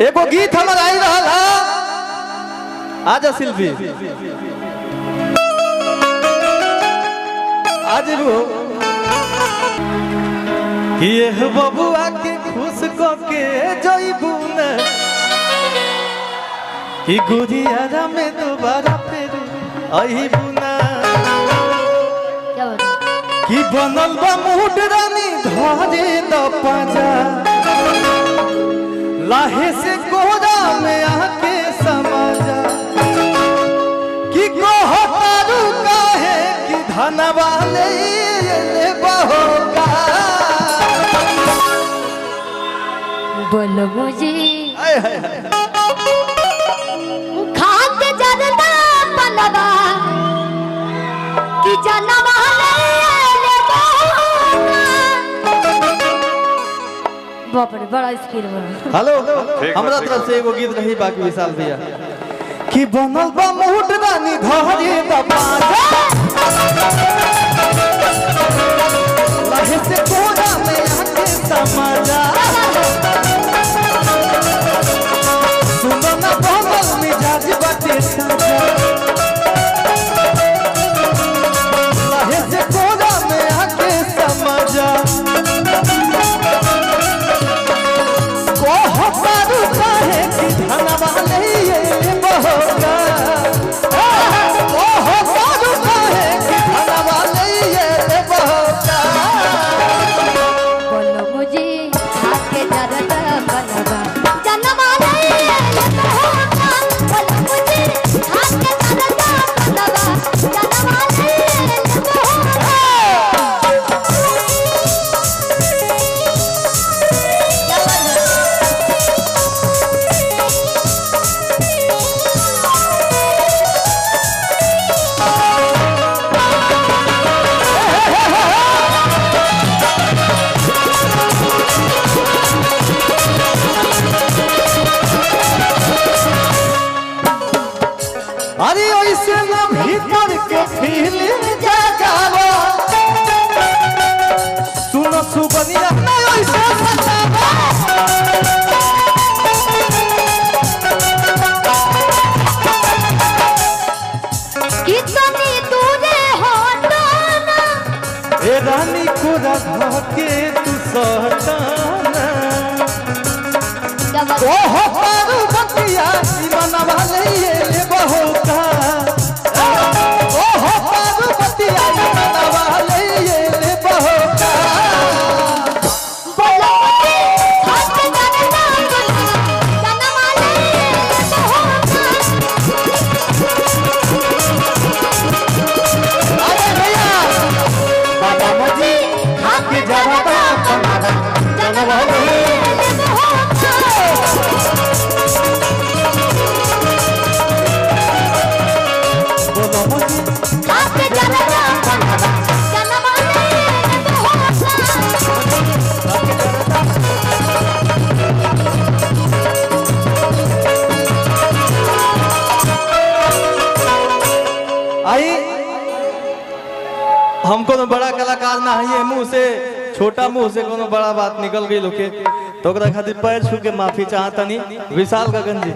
एगो गीत हमारा आई रहा आजा शिल्पी आज ये बबुआ के खुश को के जइबू न कि गुड़िया में दोबारा फिर अइबू ना कि बनल बा मूड रानी धरे द पाजा लाहे से कोरा में आके समाजा कि कहतारू काहे कि धनवा ले बहोगा बोलो मुझे खाते जरदा पलवा कि जनवा ले बाप रे बड़ा स्किल बा। हेलो हमरा तरफ से एगो गीत रही बाकी विशाल भैया कि बनल बा मूड रानी धरे द पाजा लाहे से कोरा में आके समाजा सुनो ना बगल मिजाज बाटे साजा लाहे से कोरा में आके समाजा कहतारू काहे कि धनवा ले बहोगा कहतारू काहे कि धनवा ले बहोगा बोलो मुझे खाते जरदा पलवा जनवा ले बहोगा बोलो मुझे खाते जरदा पलवा जनवा ले बहोगा अरे ऐसे ना भीतर के फीलिंग जगावा सुनो सुबनिया ना ऐसे सतावा कितनी दूरे हो ना ए रानी को राधा के तू सहताना ओह पारू बतिया मनवा ले बहोगा ओह पारू बतिया मनवा ले बहोगा बोलो मुझे खाते जरदा पलवा जनवा ले बहोगा अरे भैया बाबा मजी खाते जरदा पलवा जनवा ले बहोगा बोलो मजी खाते जरदा पलवा जनवा ले बहोगा आई हम कोनो बड़ा कलाकार ना है मुंह से छोटा मुंह से कोनो बड़ा बात निकल गई लोके तो ओकरा खातिर पैर छू के माफी चाहतनी विशाल गगन जी।